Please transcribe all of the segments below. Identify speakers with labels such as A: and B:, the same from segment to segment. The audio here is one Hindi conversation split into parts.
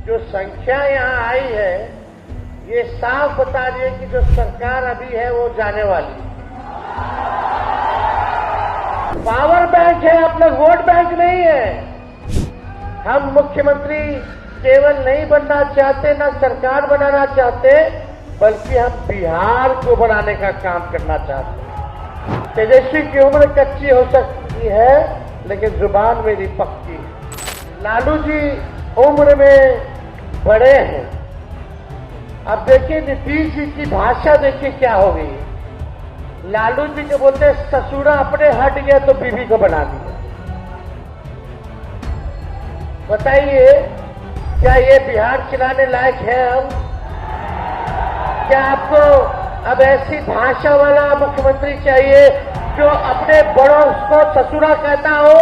A: जो संख्या यहाँ आई है ये साफ बता रही है कि जो सरकार अभी है वो जाने वाली है। पावर बैंक है, अपना वोट बैंक नहीं है। हम मुख्यमंत्री केवल नहीं बनना चाहते, ना सरकार बनाना चाहते, बल्कि हम बिहार को बनाने का काम करना चाहते हैं। तेजस्वी की उम्र कच्ची हो सकती है लेकिन जुबान मेरी पक्की है। लालू जी उम्र में बड़े हैं। अब देखिए नीतीश जी की भाषा देखिए क्या हो गई। लालू जी के बोलते ससुरा अपने हट गया तो बीवी को बना दिया। बताइए क्या ये बिहार चलाने लायक है हम? क्या आपको अब ऐसी भाषा वाला मुख्यमंत्री चाहिए जो अपने बड़ों को ससुरा कहता हो?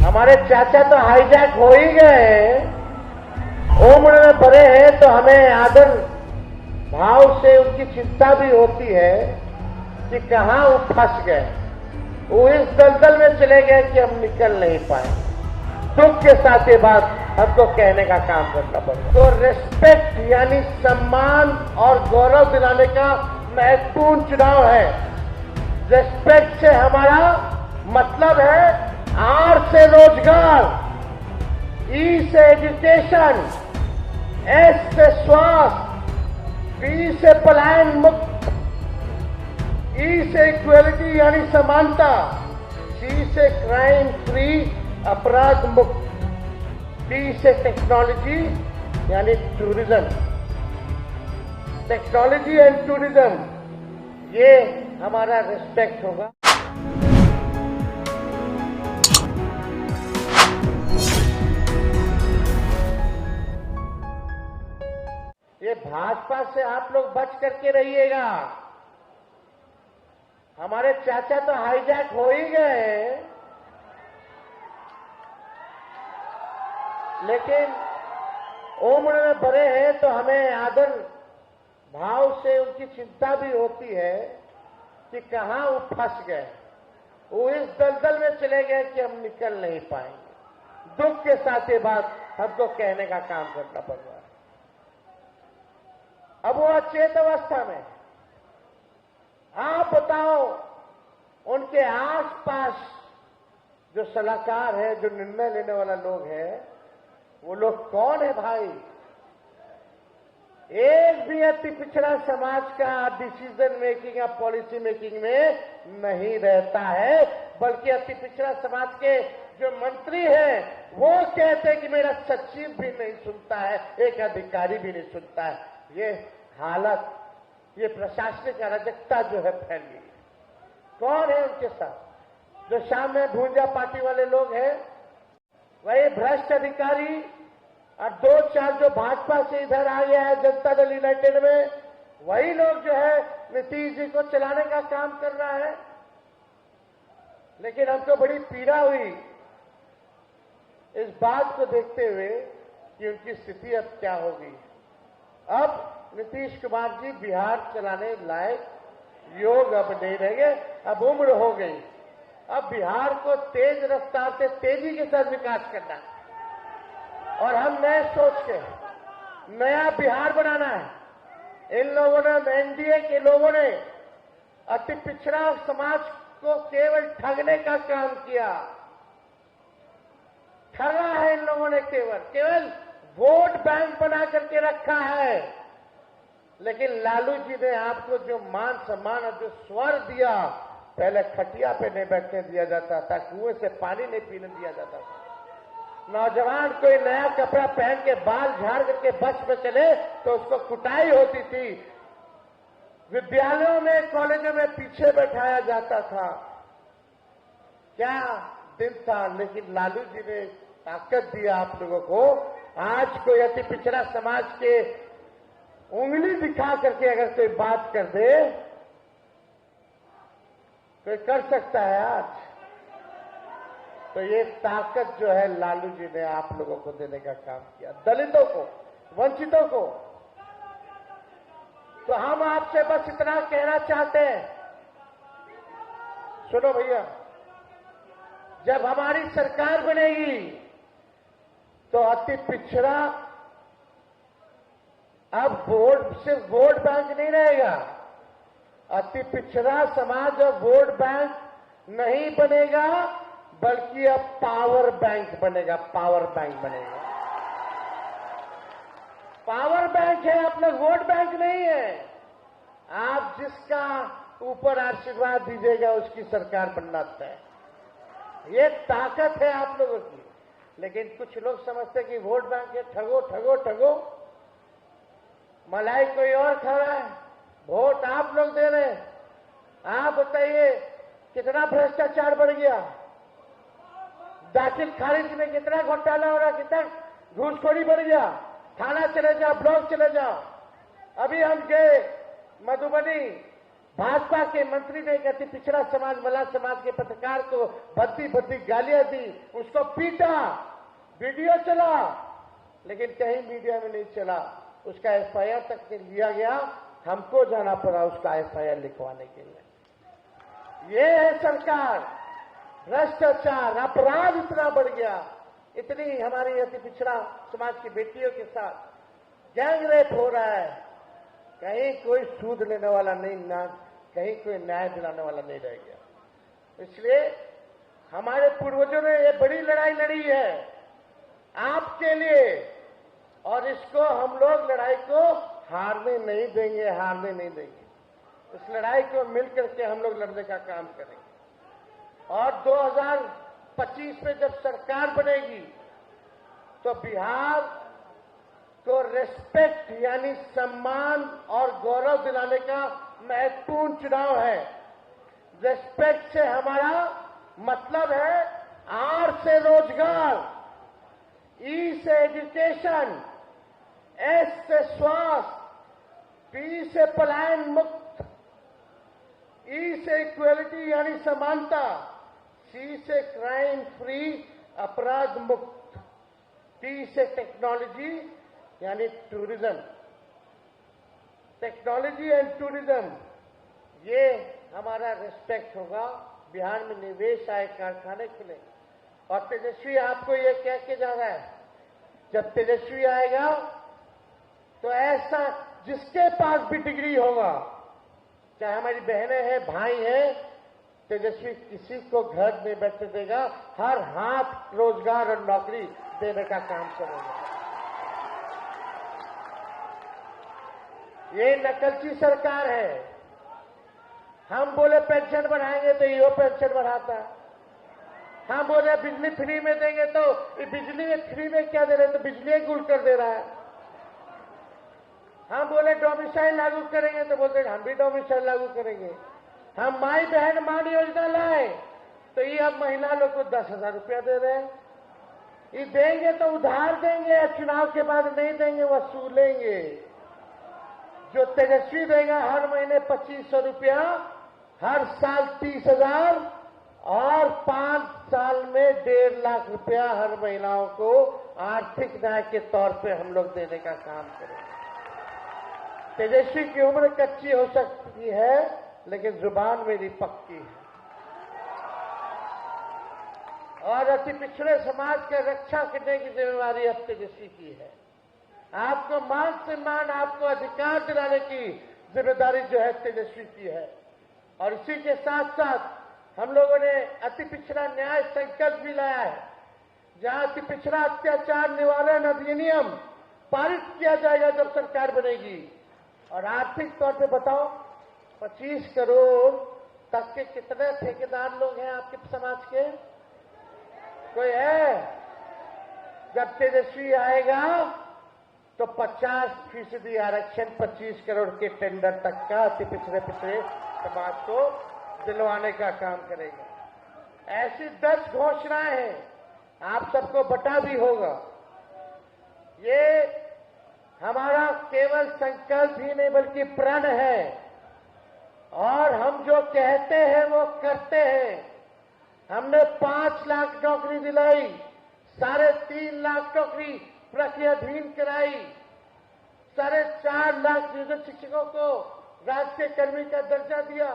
A: हमारे चाचा तो हाईजैक हो ही गए, उम्र में बड़े हैं तो हमें आदर भाव से उनकी चिंता भी होती है कि कहां वो फंस गए, वो इस दलदल में चले गए कि हम निकल नहीं पाए। दुख के साथ ये बात हमको कहने का काम करना पड़ेगा। तो रेस्पेक्ट यानी सम्मान और गौरव दिलाने का महत्वपूर्ण चुनाव है। रेस्पेक्ट से हमारा मतलब है आर से रोजगार, ई से एजुकेशन, एस से स्वास्थ्य, पी से पलायन मुक्त, ई से इक्वलिटी यानी समानता, सी से क्राइम फ्री अपराध मुक्त, टी से टेक्नोलॉजी यानी टूरिज्म। टेक्नोलॉजी एंड टूरिज्म, ये हमारा रिस्पेक्ट होगा। ये भाजपा से आप लोग बच करके रहिएगा। हमारे चाचा तो हाईजैक हो ही गए, लेकिन उम्र में बड़े हैं तो हमें आदर भाव से उनकी चिंता भी होती है कि कहां वो फंस गए, वो इस दलदल में चले गए कि हम निकल नहीं पाएंगे। दुख के साथ ये बात हमको कहने का काम करना पड़ रहा है। अब वो अचेत अवस्था में, आप बताओ उनके आसपास जो सलाहकार है, जो निर्णय लेने वाला लोग है, वो लोग कौन है भाई? एक भी अति पिछड़ा समाज का डिसीजन मेकिंग या पॉलिसी मेकिंग में नहीं रहता है, बल्कि अति पिछड़ा समाज के जो मंत्री हैं वो कहते हैं कि मेरा सचिव भी नहीं सुनता है, एक अधिकारी भी नहीं सुनता है। ये हालत, ये प्रशासनिक अराजकता जो है फैल गई। कौन है उनके साथ? जो शाम में भूंजा पार्टी वाले लोग हैं, वही भ्रष्ट अधिकारी और दो चार जो भाजपा से इधर आ गया है जनता दल यूनाइटेड में, वही लोग जो है नीतीश जी को चलाने का काम कर रहा है। लेकिन हमको बड़ी पीड़ा हुई इस बात को देखते हुए कि उनकी स्थिति अब क्या होगी। अब नीतीश कुमार जी बिहार चलाने लायक योग अब नहीं रहेंगे, अब उम्र हो गई। अब बिहार को तेज रफ्तार से तेजी के साथ विकास करना है और हम नए सोच के नया बिहार बनाना है। इन लोगों ने, एनडीए के लोगों ने अति पिछड़ा समाज को केवल ठगने का काम किया। ठगा है इन लोगों ने, केवल वोट बैंक बना करके रखा है। लेकिन लालू जी ने आपको जो मान सम्मान और जो स्वर दिया, पहले खटिया पे नहीं बैठने दिया जाता था, कुएं से पानी नहीं पीने दिया जाता था। नौजवान कोई नया कपड़ा पहन के बाल झाड़ करके बस में चले तो उसको कुटाई होती थी। विद्यालयों में, कॉलेजों में पीछे बैठाया जाता था। क्या दिन था। लेकिन लालू जी ने ताकत दिया आप लोगों को। आज कोई अति पिछड़ा समाज के उंगली दिखा करके अगर कोई बात कर दे, कोई कर सकता है आज, तो ये ताकत जो है लालू जी ने आप लोगों को देने का काम किया, दलितों को, वंचितों को। तो हम आपसे बस इतना कहना चाहते हैं, सुनो भैया, जब हमारी सरकार बनेगी तो अति पिछड़ा अब सिर्फ वोट बैंक नहीं रहेगा। अति पिछड़ा समाज अब वोट बैंक नहीं बनेगा, बल्कि अब पावर बैंक बनेगा। पावर बैंक बनेगा। पावर बैंक है, अपना वोट बैंक नहीं है। आप जिसका ऊपर आशीर्वाद दीजिएगा उसकी सरकार बनना तय। ये ताकत है आप लोगों की। लेकिन कुछ लोग समझते हैं कि वोट बैंक है, ठगो ठगो ठगो, मलाई कोई और खा रहा है, वोट आप लोग दे रहे हैं। आप बताइए कितना भ्रष्टाचार बढ़ गया, दाखिल खारिज में कितना घोटाला हो रहा, कितना घूसखोरी बढ़ गया। थाना चले जाओ, ब्लॉक चले जाओ। अभी हम गए मधुबनी, भाजपा के मंत्री ने एक अति पिछड़ा समाज मला समाज के पत्रकार को भद्दी भद्दी गालियां दी, उसको पीटा, वीडियो चला, लेकिन कहीं मीडिया में नहीं चला। उसका एफआईआर तक लिया गया, हमको जाना पड़ा उसका एफआईआर लिखवाने के लिए। ये है सरकार। भ्रष्टाचार, अपराध इतना बढ़ गया, इतनी हमारी अति पिछड़ा समाज की बेटियों के साथ गैंग रेप हो रहा है। कहीं कोई सूद लेने वाला नहीं, ना कहीं कोई न्याय दिलाने वाला नहीं रह गया। इसलिए हमारे पूर्वजों ने ये बड़ी लड़ाई लड़ी है आपके लिए, और इसको हम लोग लड़ाई को हारने नहीं देंगे, हारने नहीं देंगे। इस लड़ाई को मिलकर के हम लोग लड़ने का काम करेंगे। और 2025 में जब सरकार बनेगी तो बिहार को रेस्पेक्ट यानी सम्मान और गौरव दिलाने का महत्वपूर्ण चुनाव है। रेस्पेक्ट से हमारा मतलब है आर से रोजगार, ई से एजुकेशन, एस से स्वास्थ्य, पी से पलायन मुक्त, ई से इक्वलिटी यानी समानता, सी से क्राइम फ्री अपराध मुक्त, टी से टेक्नोलॉजी यानी टूरिज्म। टेक्नोलॉजी एंड टूरिज्म, ये हमारा रिस्पेक्ट होगा। बिहार में निवेश आए, कारखाने खुले। और तेजस्वी आपको ये कह के जा रहा है, जब तेजस्वी आएगा तो ऐसा जिसके पास भी डिग्री होगा, चाहे हमारी बहनें हैं, भाई हैं, तेजस्वी किसी को घर में बैठे देगा, हर हाथ रोजगार और नौकरी देने का काम करेगा। ये नकलची सरकार है। हम बोले पेंशन बढ़ाएंगे तो ये पेंशन बढ़ाता है। हम बोले बिजली फ्री में देंगे तो ये बिजली में फ्री में क्या दे रहे, तो बिजली गुल कर दे रहा है। हम बोले डोमिसाइल लागू करेंगे तो बोलते हम भी डोमिसाइल लागू करेंगे। हम माई बहन मान योजना लाए तो ये अब महिला लोग को 10,000 रुपया दे रहे हैं। ये देंगे तो उधार देंगे, चुनाव के बाद नहीं देंगे, वसूलेंगे। जो तेजस्वी देगा हर महीने 2,500 रुपया, हर साल 30,000 और 5 साल में 1.5 लाख रुपया हर महिलाओं को आर्थिक न्याय के तौर पे हम लोग देने का काम करेंगे। तेजस्वी की उम्र कच्ची हो सकती है, लेकिन जुबान मेरी पक्की है। और अति पिछड़े समाज की रक्षा करने की जिम्मेवारी अब तेजस्वी की है। आपको मान सम्मान, आपको अधिकार दिलाने की जिम्मेदारी जो है तेजस्वी की है। और इसी के साथ साथ हम लोगों ने अति पिछड़ा न्याय संकल्प भी लाया है, जहां अति पिछड़ा अत्याचार निवारण अधिनियम पारित किया जाएगा जब सरकार बनेगी। और आर्थिक तौर पे बताओ, 25 करोड़ तक के कितने ठेकेदार लोग हैं आपके समाज के? कोई है? जब तेजस्वी आएगा तो 50% आरक्षण 25 करोड़ के टेंडर तक का अति पिछड़े समाज को दिलवाने का काम करेगा। ऐसी 10 घोषणाएं हैं, आप सबको बता भी होगा। ये हमारा केवल संकल्प ही नहीं बल्कि प्रण है, और हम जो कहते हैं वो करते हैं। हमने 5 लाख नौकरी दिलाई, 3.5 लाख नौकरी प्रक्रियाधीन कराई, 4.5 लाख नियोजित शिक्षकों को राष्ट्रीय कर्मी का दर्जा दिया,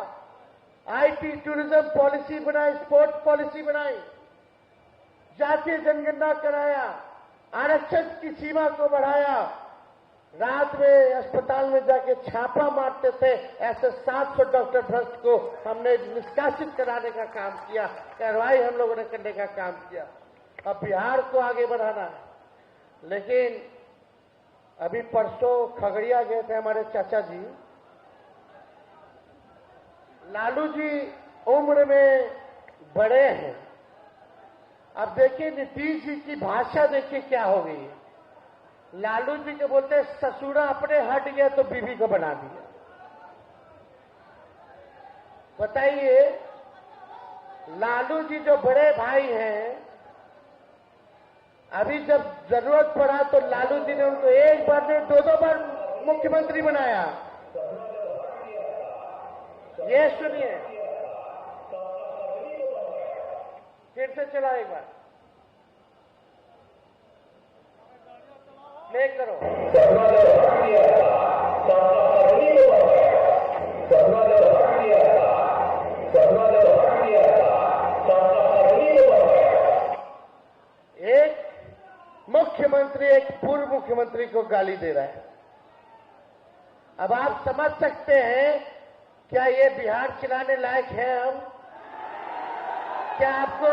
A: आईटी टूरिज्म पॉलिसी बनाई, स्पोर्ट्स पॉलिसी बनाई, जातीय जनगणना कराया, आरक्षण की सीमा को बढ़ाया, रात में अस्पताल में जाके छापा मारते थे, ऐसे 700 डॉक्टर भ्रष्ट को हमने निष्कासित कराने का काम किया, कार्रवाई हम लोगों ने करने का काम किया। अब बिहार को आगे बढ़ाना है। लेकिन अभी परसों खगड़िया गए थे हमारे चाचा जी, लालू जी उम्र में बड़े हैं। अब देखिए नीतीश जी की भाषा देखिए क्या हो गई है। लालू जी के बोलते हैं ससुरा अपने हट गया तो बीवी को बना दिया। बताइए, लालू जी जो बड़े भाई हैं, अभी जब जरूरत पड़ा तो लालू जी ने उनको एक बार नहीं 2-2 बार मुख्यमंत्री बनाया। ये सुनिए, फिर से चला एक बार प्ले करो। एक मुख्यमंत्री एक पूर्व मुख्यमंत्री को गाली दे रहा है। अब आप समझ सकते हैं क्या ये बिहार चलाने लायक है हम? क्या आपको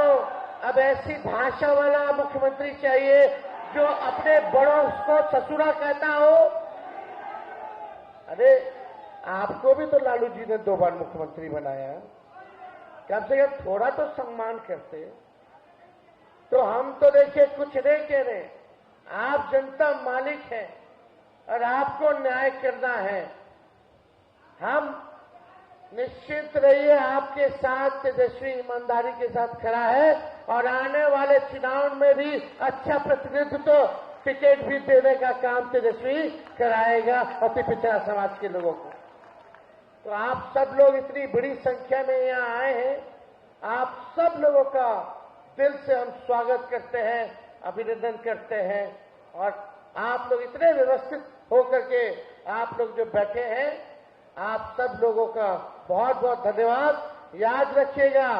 A: अब ऐसी भाषा वाला मुख्यमंत्री चाहिए जो अपने बड़ों को ससुरा कहता हो? अरे आपको भी तो लालू जी ने 2 बार मुख्यमंत्री बनाया, कम से कम थोड़ा तो सम्मान करते। तो हम तो देखिए कुछ नहीं कह रहे, आप जनता मालिक हैं और आपको न्याय करना है। हम निश्चित रहिए आपके साथ तेजस्वी ईमानदारी के साथ खड़ा है और आने वाले चुनाव में भी अच्छा प्रतिनिधित्व तो टिकट भी देने का काम तेजस्वी कराएगा अति पिछड़ा समाज के लोगों को। तो आप सब लोग इतनी बड़ी संख्या में यहाँ आए हैं, आप सब लोगों का दिल से हम स्वागत करते हैं, अभिनंदन करते हैं। और आप लोग इतने व्यवस्थित होकर के आप लोग जो बैठे हैं, आप सब लोगों का बहुत बहुत धन्यवाद। याद रखिएगा,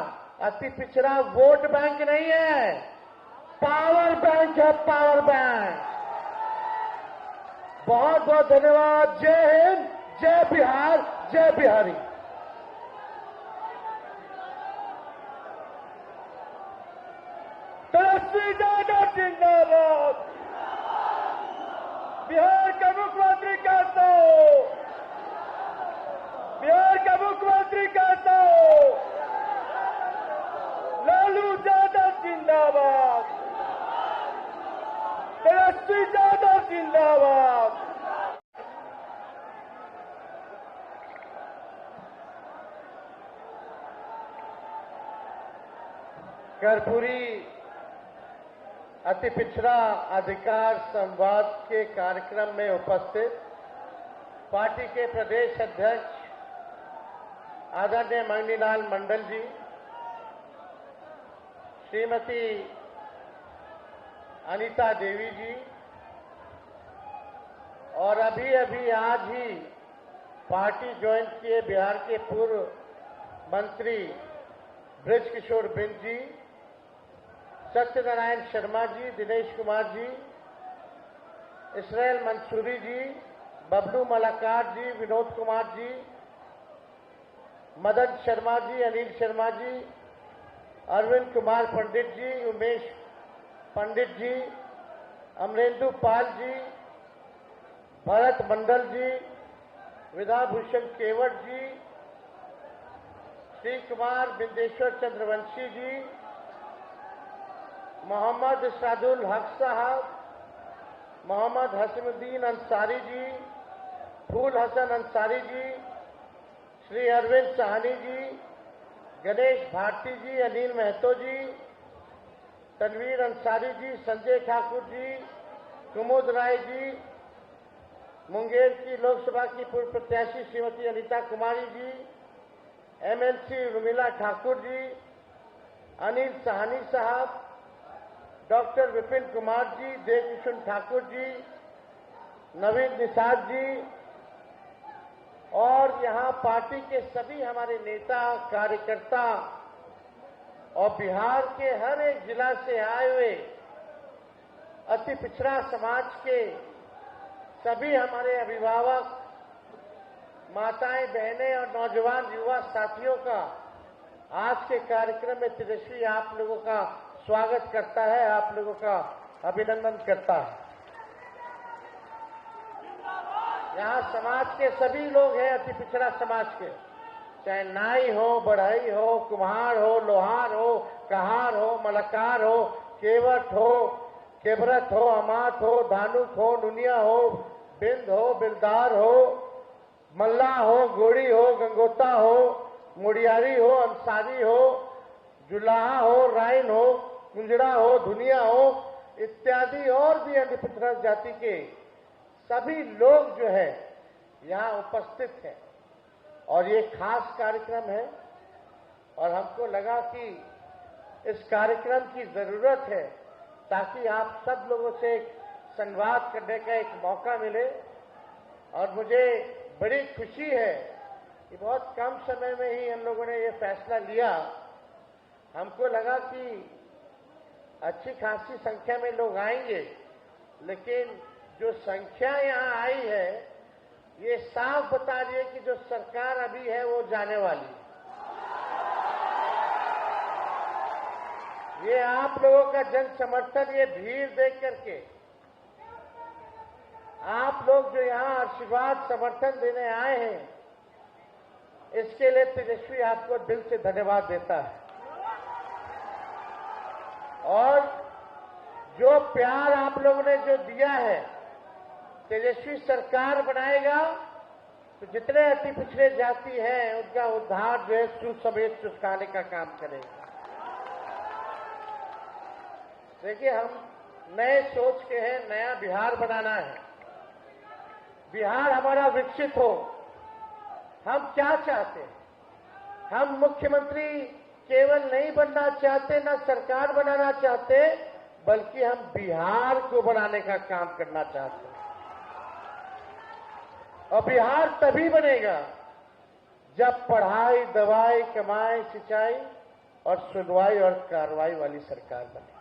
A: अति पिछड़ा वोट बैंक नहीं है, पावर बैंक है, पावर बैंक। बहुत बहुत धन्यवाद। जय हिंद, जय बिहार, जय बिहारी। तेजस्वी यादव जिंदाबाद। बिहार का मुख्यमंत्री कहता हूं, बिहार का मुख्यमंत्री कहता हूं, लालू यादव जिंदाबाद, तेजस्वी यादव जिंदाबाद। कर्पूरी अति पिछड़ा अधिकार संवाद के कार्यक्रम में उपस्थित पार्टी के प्रदेश अध्यक्ष आदरणीय मंगनीलाल मंडल जी, श्रीमती अनीता देवी जी, और अभी अभी आज ही पार्टी ज्वाइन किए बिहार के पूर्व मंत्री ब्रज किशोर बिंद जी, सत्यनारायण शर्मा जी, दिनेश कुमार जी, इसराइल मंसूरी जी, बबलू मलाकार जी, विनोद कुमार जी, मदन शर्मा जी, अनिल शर्मा जी, अरविंद कुमार पंडित जी, उमेश पंडित जी, अमरेंदु पाल जी, भरत मंडल जी, विधाभूषण केवट जी, श्री कुमार बिंदेश्वर चंद्रवंशी जी, मोहम्मद सादुल हक साहब, मोहम्मद हसमुद्दीन अंसारी जी, फूल हसन अंसारी जी, श्री अरविंद साहनी जी, गणेश भारती जी, अनिल महतो जी, तनवीर अंसारी जी, संजय ठाकुर जी, कुमुद राय जी, मुंगेर की लोकसभा की पूर्व प्रत्याशी श्रीमती अनीता कुमारी जी, एमएलसी रुमिला ठाकुर जी, अनिल साहनी साहब, डॉक्टर विपिन कुमार जी, देवकिशन ठाकुर जी, नवीन निषाद जी, और यहां पार्टी के सभी हमारे नेता कार्यकर्ता और बिहार के हर एक जिला से आए हुए अति पिछड़ा समाज के सभी हमारे अभिभावक, माताएं, बहनें और नौजवान युवा साथियों का आज के कार्यक्रम में तेजस्वी आप लोगों का स्वागत करता है, आप लोगों का अभिनंदन करता है। यहाँ समाज के सभी लोग हैं, अति पिछड़ा समाज के, चाहे नाई हो, बढ़ई हो, कुम्हार हो, लोहार हो, कहार हो, मलकार हो, केवट हो, केवरत हो, अमात हो, धानुक हो, नुनिया हो, बिंद हो, बिलदार हो, मल्ला हो, गोड़ी हो, गंगोता हो, मुड़ियारी हो, अंसारी हो, जुलाहा हो, राइन हो, कुंजड़ा हो, धुनिया हो, इत्यादि और भी अति पिछड़ा जाति के सभी लोग जो है यहाँ उपस्थित हैं। और ये खास कार्यक्रम है और हमको लगा कि इस कार्यक्रम की जरूरत है ताकि आप सब लोगों से एक संवाद करने का एक मौका मिले। और मुझे बड़ी खुशी है कि बहुत कम समय में ही हम लोगों ने ये फैसला लिया। हमको लगा कि अच्छी खासी संख्या में लोग आएंगे, लेकिन जो संख्या यहाँ आई है ये साफ बता रही है कि जो सरकार अभी है वो जाने वाली है। ये आप लोगों का जन समर्थन, ये भीड़ देख करके आप लोग जो यहाँ आशीर्वाद समर्थन देने आए हैं, इसके लिए तेजस्वी आपको दिल से धन्यवाद देता है। और जो प्यार आप लोगों ने जो दिया है, तेजस्वी सरकार बनाएगा तो जितने अति पिछड़े जाति हैं उनका उद्धार जो है सूद समेत चुसकाने का काम करेगा। देखिए, हम नए सोच के हैं, नया बिहार बनाना है, बिहार हमारा विकसित हो। हम क्या चाहते हैं? हम मुख्यमंत्री केवल नहीं बनना चाहते, ना सरकार बनाना चाहते, बल्कि हम बिहार को बनाने का काम करना चाहते हैं। और बिहार तभी बनेगा जब पढ़ाई, दवाई, कमाई, सिंचाई और सुनवाई और कार्रवाई वाली सरकार बने।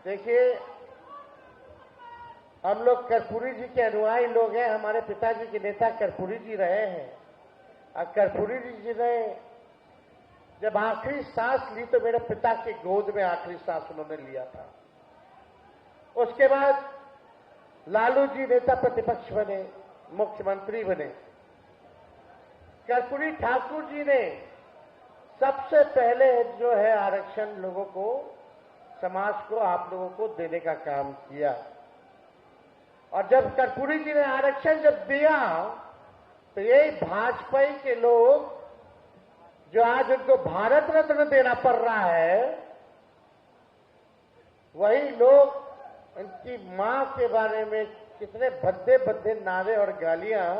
A: देखिए, हम लोग कर्पूरी जी के अनुयायी लोग हैं, हमारे पिताजी के नेता कर्पूरी जी रहे हैं। और कर्पूरी जी ने जब आखिरी सांस ली तो मेरे पिता के गोद में आखिरी सांस उन्होंने लिया था। उसके बाद लालू जी नेता प्रतिपक्ष बने, मुख्यमंत्री बने। कर्पूरी ठाकुर जी ने सबसे पहले जो है आरक्षण लोगों को, समाज को, आप लोगों को देने का काम किया। और जब कर्पूरी जी ने आरक्षण जब दिया तो यही भाजपा के लोग जो आज उनको भारत रत्न देना पड़ रहा है, वही लोग उनकी मां के बारे में कितने भद्दे भद्दे नारे और गालियां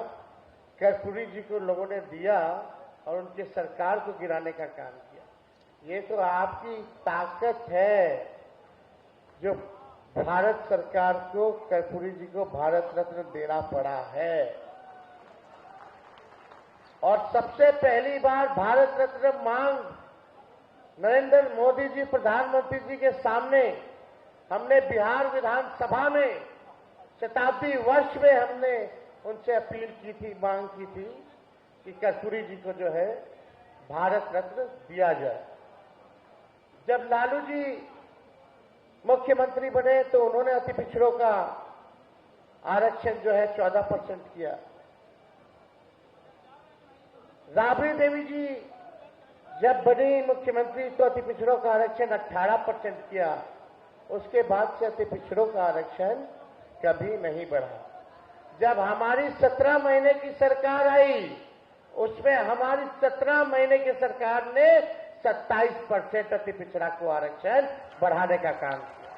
A: कर्पूरी जी को लोगों ने दिया और उनकी सरकार को गिराने का काम किया। ये तो आपकी ताकत है जो भारत सरकार को, कर्पूरी जी को भारत रत्न देना पड़ा है। और सबसे पहली बार भारत रत्न मांग नरेंद्र मोदी जी प्रधानमंत्री जी के सामने हमने बिहार विधानसभा में शताब्दी वर्ष में हमने उनसे अपील की थी, मांग की थी कि कर्पूरी जी को जो है भारत रत्न दिया जाए। जब लालू जी मुख्यमंत्री बने तो उन्होंने अति पिछड़ों का आरक्षण जो है 14% किया। राबड़ी देवी जी जब बनी मुख्यमंत्री तो अति पिछड़ों का आरक्षण 18% किया। उसके बाद से अति पिछड़ों का आरक्षण कभी नहीं बढ़ा। जब हमारी 17 महीने की सरकार आई, उसमें हमारी 17 महीने की सरकार ने 27% अति पिछड़ा को आरक्षण बढ़ाने का काम किया।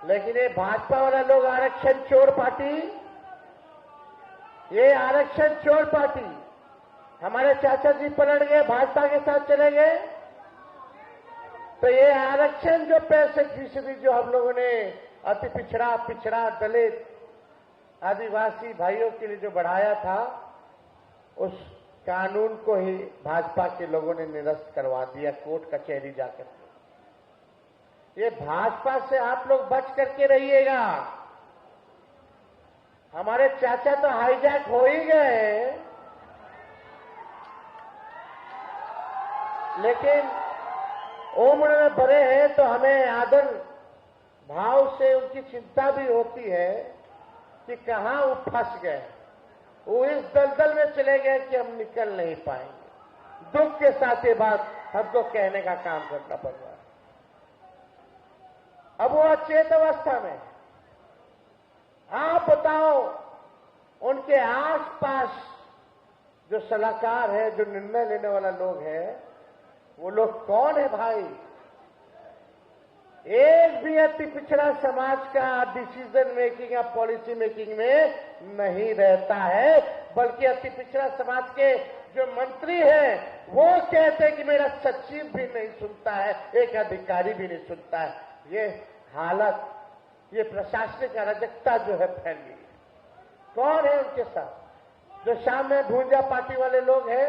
A: लेकिन ये भाजपा वाला लोग आरक्षण चोर पार्टी, ये आरक्षण चोर पार्टी, हमारे चाचा जी पलट गए, भाजपा के साथ चले गए। तो ये आरक्षण जो 65% जो हम लोगों ने अति पिछड़ा, दलित, आदिवासी भाइयों के लिए जो बढ़ाया था, उस कानून को ही भाजपा के लोगों ने निरस्त करवा दिया कोर्ट कचहरी जाकर। ये भाजपा से आप लोग बच करके रहिएगा। हमारे चाचा तो हाईजैक हो ही गए, लेकिन उम्र में बड़े हैं तो हमें आदर भाव से उनकी चिंता भी होती है कि कहां वो फंस गए, वो इस दलदल में चले गए कि हम निकल नहीं पाएंगे। दुख के साथ ये बात हमको कहने का काम करना पड़ रहा है। अब वो अचेत अवस्था में, आप बताओ उनके आसपास जो सलाहकार है, जो निर्णय लेने वाला लोग है, वो लोग कौन है भाई? एक भी अति पिछड़ा समाज का डिसीजन मेकिंग या पॉलिसी मेकिंग में नहीं रहता है, बल्कि अति पिछड़ा समाज के जो मंत्री हैं वो कहते हैं कि मेरा सचिव भी नहीं सुनता है, एक अधिकारी भी नहीं सुनता है। ये हालत, ये प्रशासनिक अराजकता जो है फैल गई। कौन है उनके साथ? जो शाम में भूंजा पार्टी वाले लोग हैं,